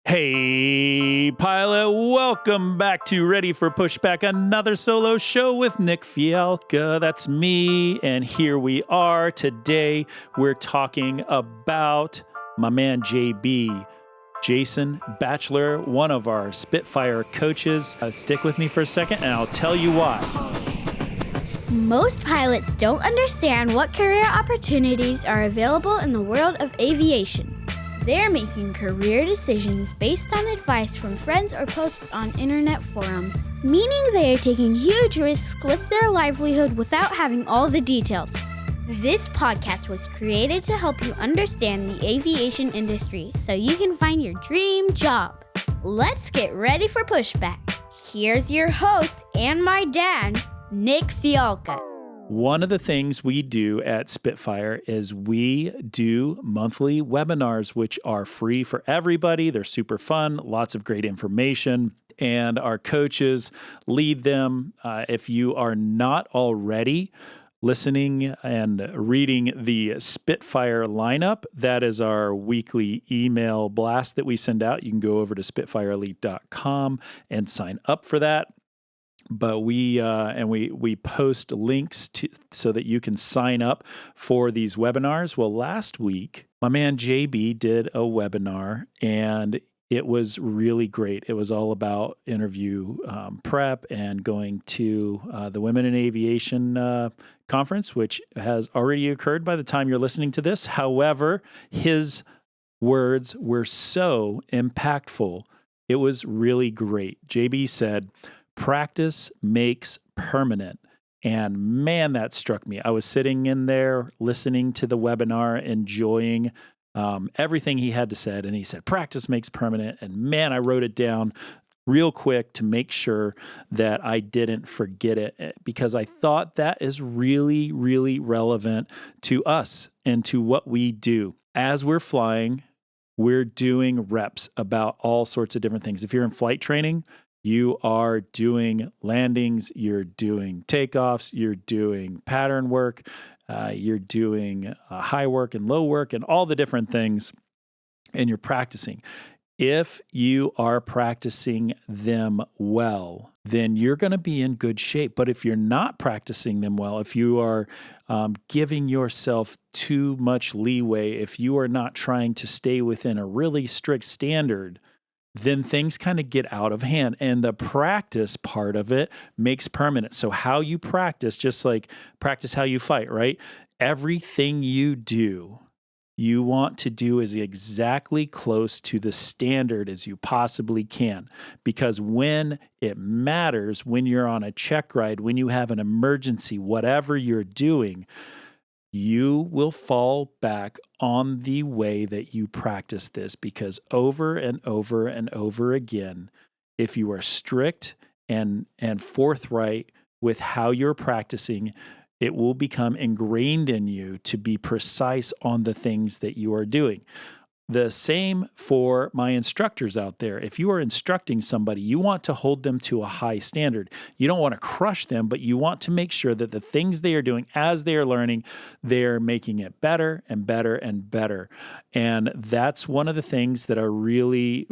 Hey, pilot, welcome back to Ready for Pushback, another solo show with Nick Fialka. That's me, and here we are. Today, we're talking about my man JB, Jason Batchelor, one of our Spitfire coaches. Stick with me for a second, and I'll tell you why. Most pilots don't understand what career opportunities are available in the world of aviation. They're making career decisions based on advice from friends or posts on internet forums, meaning they are taking huge risks with their livelihood without having all the details. This podcast was created to help you understand the aviation industry so you can find your dream job. Let's get ready for Pushback. Here's your host and my dad, Nick Fialka. One of the things we do at Spitfire is we do monthly webinars, which are free for everybody. They're super fun, lots of great information, and our coaches lead them. If you are not already listening and reading the Spitfire lineup, that is our weekly email blast that we send out. You can go over to spitfireelite.com and sign up for that. But we post links so that you can sign up for these webinars. Well, last week, my man JB did a webinar, and it was really great. It was all about interview prep and going to the Women in Aviation conference, which has already occurred by the time you're listening to this. However, his words were so impactful. It was really great. JB said, "Practice makes permanent." And man, that struck me. I was sitting in there listening to the webinar, enjoying everything he had to say. And he said, "Practice makes permanent." And man, I wrote it down real quick to make sure that I didn't forget it, because I thought that is really, really relevant to us and to what we do. As we're flying, we're doing reps about all sorts of different things. If you're in flight training, you are doing landings, you're doing takeoffs, you're doing pattern work, you're doing high work and low work and all the different things, and you're practicing. If you are practicing them well, then you're going to be in good shape. But if you're not practicing them well, if you are giving yourself too much leeway, if you are not trying to stay within a really strict standard, then things kind of get out of hand. And the practice part of it makes permanent. So how you practice, just like practice how you fight, right? Everything you do, you want to do as exactly close to the standard as you possibly can. Because when it matters, when you're on a check ride, when you have an emergency, whatever you're doing, you will fall back on the way that you practice this, because over and over and over again, if you are strict and forthright with how you're practicing, it will become ingrained in you to be precise on the things that you are doing. The same for my instructors out there. If you are instructing somebody, you want to hold them to a high standard. You don't want to crush them, but you want to make sure that the things they are doing as they are learning, they're making it better and better and better. And that's one of the things that it really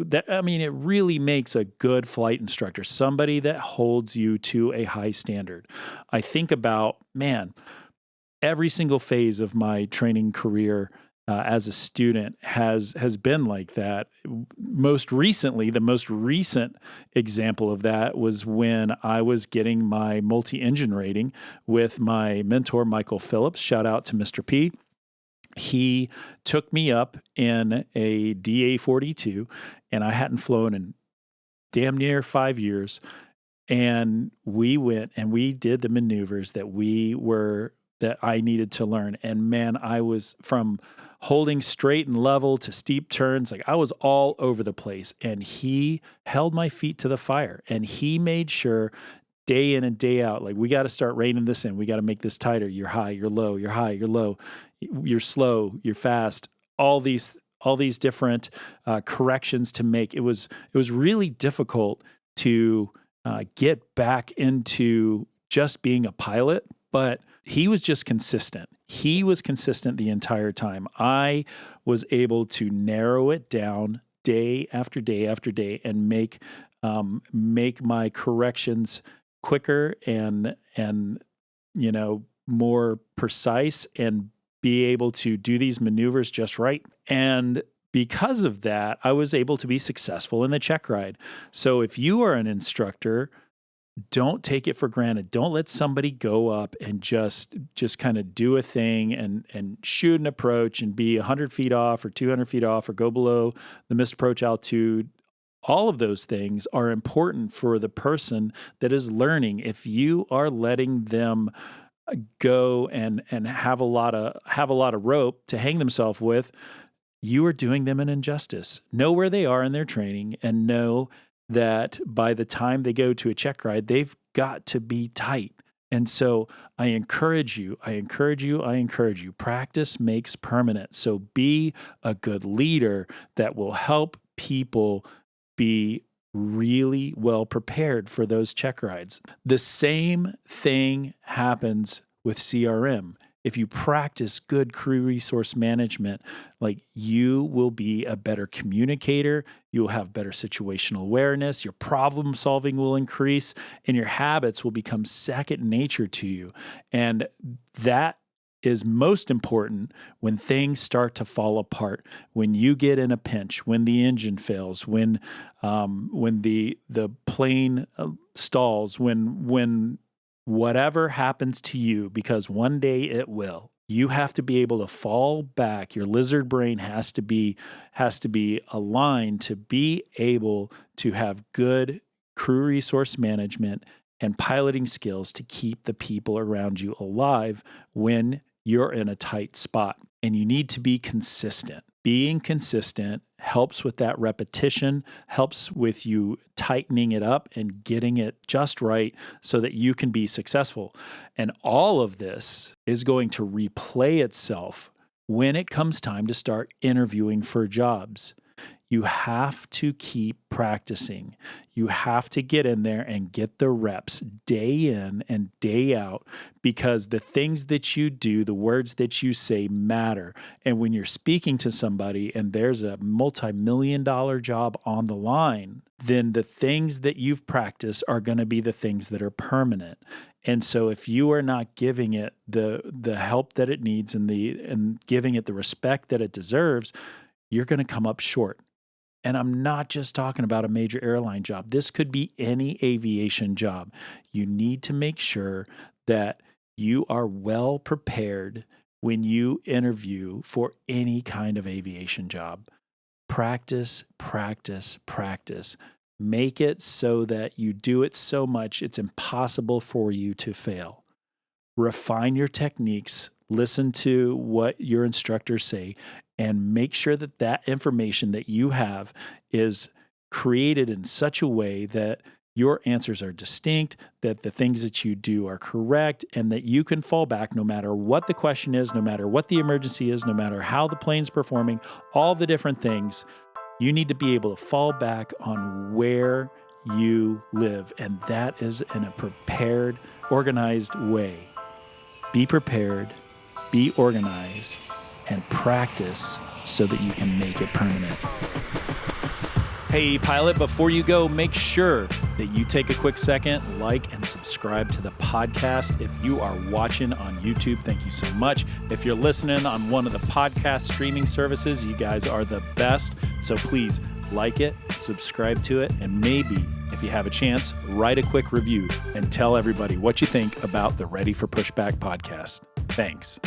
makes a good flight instructor, somebody that holds you to a high standard. I think about, every single phase of my training career as a student has been like that. Most recently, the most recent example of that was when I was getting my multi-engine rating with my mentor, Michael Phillips. Shout out to Mr. P. He took me up in a DA-42, and I hadn't flown in damn near 5 years. And we went and we did the maneuvers that I needed to learn. And man, I was from holding straight and level to steep turns. Like, I was all over the place, and he held my feet to the fire, and he made sure day in and day out, like, we got to start reining this in. We got to make this tighter. You're high, you're low, you're high, you're low, you're slow, you're fast, all these different corrections to make. It was really difficult to get back into just being a pilot, but he was just consistent. He was consistent the entire time. I was able to narrow it down day after day after day and make my corrections quicker and more precise and be able to do these maneuvers just right. And because of that, I was able to be successful in the check ride. So if you are an instructor, don't take it for granted. Don't let somebody go up and just kind of do a thing and shoot an approach and be 100 feet off or 200 feet off or go below the missed approach altitude. All of those things are important for the person that is learning. If you are letting them go and have a lot of rope to hang themselves with, you are doing them an injustice. Know where they are in their training and know that by the time they go to a check ride, they've got to be tight. And so I encourage you, practice makes permanent. So be a good leader that will help people be really well prepared for those check rides. The same thing happens with CRM. If you practice good crew resource management, like you will be a better communicator, you'll have better situational awareness, your problem solving will increase, and your habits will become second nature to you. And that is most important when things start to fall apart, when you get in a pinch, when the engine fails, when the plane stalls, when whatever happens to you, because one day it will. You have to be able to fall back. Your lizard brain has to be aligned to be able to have good crew resource management and piloting skills to keep the people around you alive when you're in a tight spot. And you need to be consistent. Being consistent helps with that repetition, helps with you tightening it up and getting it just right so that you can be successful. And all of this is going to replay itself when it comes time to start interviewing for jobs. You have to keep practicing. You have to get in there and get the reps day in and day out, because the things that you do, the words that you say matter. And when you're speaking to somebody and there's a multi-million-dollar job on the line, then the things that you've practiced are going to be the things that are permanent. And so if you are not giving it the help that it needs and giving it the respect that it deserves, you're going to come up short. And I'm not just talking about a major airline job. This could be any aviation job. You need to make sure that you are well prepared when you interview for any kind of aviation job. Practice, practice, practice. Make it so that you do it so much it's impossible for you to fail. Refine your techniques. Listen to what your instructors say and make sure that that information that you have is created in such a way that your answers are distinct, that the things that you do are correct, and that you can fall back no matter what the question is, no matter what the emergency is, no matter how the plane's performing, all the different things. You need to be able to fall back on where you live, and that is in a prepared, organized way. Be prepared, be organized, and practice so that you can make it permanent. Hey, pilot, before you go, make sure that you take a quick second, like and subscribe to the podcast. If you are watching on YouTube, thank you so much. If you're listening on one of the podcast streaming services, you guys are the best. So please like it, subscribe to it, and maybe, if you have a chance, write a quick review and tell everybody what you think about the Ready for Pushback podcast. Thanks.